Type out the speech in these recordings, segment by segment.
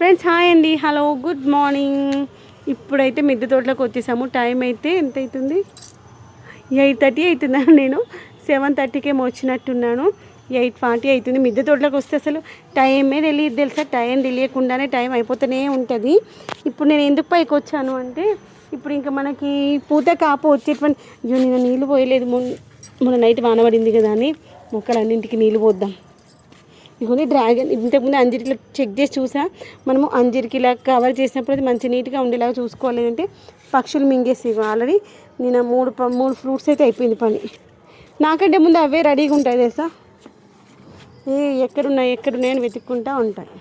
Friends hi అండి, hello, good morning. ఇప్పుడైతే మిద్దె తోటలోకి వచ్చేసాము. టైం అయితే ఎంత అవుతుంది? 8:30 అవుతుందా? నేను 7:30కి ఏమో వచ్చినట్టున్నాను. 8:40 అవుతుంది. మిద్దె తోటలోకి వస్తే అసలు టైమే తెలియదు తెలుసా. టైం తెలియకుండానే టైం అయిపోతూనే ఉంటుంది. ఇప్పుడు నేను ఎందుకు పైకి వచ్చాను అంటే, ఇప్పుడు ఇంకా మనకి పూత కాపు వచ్చేటువంటి నేను నీళ్ళు పోయలేదు. మొన్న నైట్ వాన పడింది కదా అని మొక్కలన్నింటికి నీళ్ళు పోద్దాం. ఇదిగోని డ్రాగన్ ఇంతకుముందు అంజీరికి చెక్ చేసి చూసా. మనము అంజీరికి ఇలా కవర్ చేసినప్పుడు అది మంచి నీట్గా ఉండేలాగా చూసుకోలేదంటే పక్షులు మింగేసి ఆల్రెడీ నేను మూడు ఫ్రూట్స్ అయితే అయిపోయింది పని. నాకంటే ముందు అవే రెడీగా ఉంటాయి తెలుసా. ఎక్కడున్నాయని వెతుక్కుంటూ ఉంటాయి.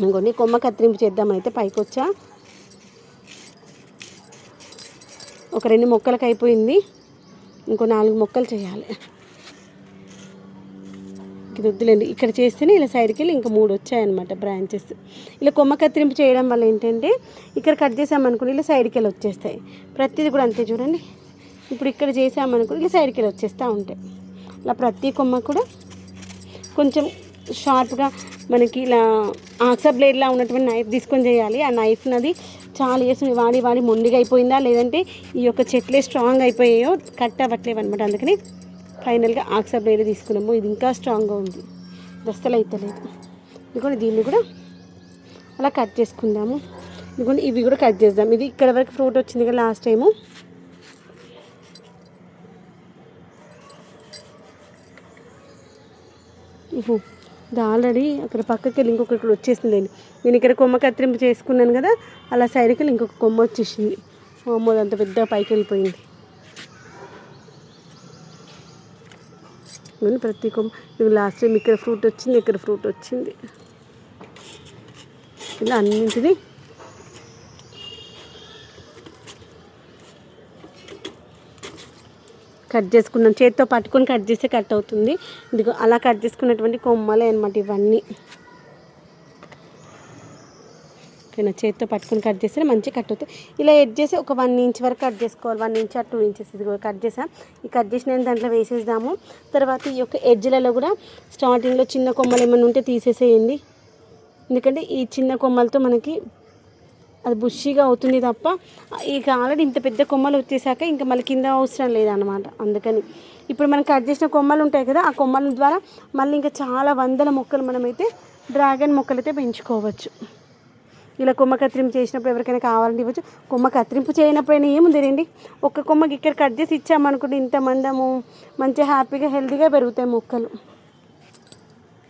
ఇంకొన్ని కొమ్మ కత్తిరింపు చేద్దామని అయితే పైకి వచ్చా. ఒక 2 మొక్కలకు అయిపోయింది. ఇంకో 4 మొక్కలు చేయాలి. ఇది వద్దులేండి, ఇక్కడ చేస్తేనే ఇలా సైడ్కి వెళ్ళి ఇంకా 3 వచ్చాయన్నమాట బ్రాంచెస్. ఇలా కొమ్మ కత్తిరింపు చేయడం వల్ల ఏంటంటే ఇక్కడ కట్ చేసామనుకుని ఇలా సైడ్కి వెళ్ళి వచ్చేస్తాయి. ప్రతిదీ కూడా అంతే చూడండి. ఇప్పుడు ఇక్కడ చేసామనుకుని ఇలా సైడ్కి వెళ్ళి వచ్చేస్తూ ఉంటాయి. ఇలా ప్రతి కొమ్మ కూడా కొంచెం షార్ప్గా మనకి ఇలా ఆక్సా బ్లేడ్లా ఉన్నటువంటి నైఫ్ తీసుకొని చేయాలి. ఆ నైఫ్ నది చాలా చేసి వాడి మొండిగా అయిపోయిందా, లేదంటే ఈ యొక్క చెట్లే స్ట్రాంగ్ అయిపోయాయో కట్ అవ్వట్లేవు అనమాట. అందుకని ఫైనల్గా ఆక్సా బ్లేడ్ తీసుకున్నాము. ఇది ఇంకా స్ట్రాంగ్గా ఉంది, దస్తలు అయితే లేదు. ఇదిగోండి దీన్ని కూడా అలా కట్ చేసుకుందాము. ఇదిగోండి ఇవి కూడా కట్ చేద్దాం. ఇది ఇక్కడ వరకు ఫ్రూట్ వచ్చింది కదా లాస్ట్ టైము. ఇది ఆల్రెడీ అక్కడ పక్కకి వెళ్ళి ఇంకొకటి వచ్చేసిందండి. నేను ఇక్కడ కొమ్మ కత్తిరింపు చేసుకున్నాను కదా, అలా సైడ్కి వెళ్ళి ఇంకొక కొమ్మ వచ్చేసింది. అంత పెద్ద పైకి వెళ్ళిపోయింది. ప్రతి కొమ్మ ఇవి లాస్ట్ టైం ఇక్కడ ఫ్రూట్ వచ్చింది, ఇక్కడ ఫ్రూట్ వచ్చింది. ఇలా అన్నింటినీ కట్ చేసుకున్నాం. చేతితో పట్టుకొని కట్ చేస్తే కట్ అవుతుంది. ఇదిగో అలా కట్ చేసుకున్నటువంటి కొమ్మలే అనమాట ఇవన్నీ. ఓకేనా, చేతితో పట్టుకొని కట్ చేస్తే మంచిగా కట్ అవుతాయి. ఇలా ఎడ్ చేసి ఒక 1 ఇంచ్ వరకు కట్ చేసుకోవాలి. 1 ఇంచ్ 2 ఇంచెస్ ఇది కట్ చేసాం. ఈ కట్ చేసిన దాంట్లో వేసేద్దాము. తర్వాత ఈ యొక్క ఎడ్జ్లలో కూడా స్టార్టింగ్లో చిన్న కొమ్మలు ఏమైనా ఉంటే తీసేసేయండి. ఎందుకంటే ఈ చిన్న కొమ్మలతో మనకి అది బుషిగా అవుతుంది తప్ప ఇక ఆల్రెడీ ఇంత పెద్ద కొమ్మలు వచ్చేసాక ఇంకా మళ్ళీ కింద అవసరం లేదన్నమాట. అందుకని ఇప్పుడు మనం కట్ చేసిన కొమ్మలు ఉంటాయి కదా, ఆ కొమ్మల ద్వారా మళ్ళీ ఇంకా చాలా వందల మొక్కలు మనమైతే డ్రాగన్ మొక్కలు అయితే పెంచుకోవచ్చు. ఇలా కొమ్మ కత్తిరింపు చేసినప్పుడు ఎవరికైనా కావాలంటే ఇవ్వచ్చు. కొమ్మ కత్తిరింపు చేయనప్పుడైనా ఏముంది రండి, ఒక్క కొమ్మకి ఇక్కడ కట్ చేసి ఇచ్చామనుకుంటే ఇంత మందము మంచిగా హ్యాపీగా హెల్తీగా పెరుగుతాయి మొక్కలు.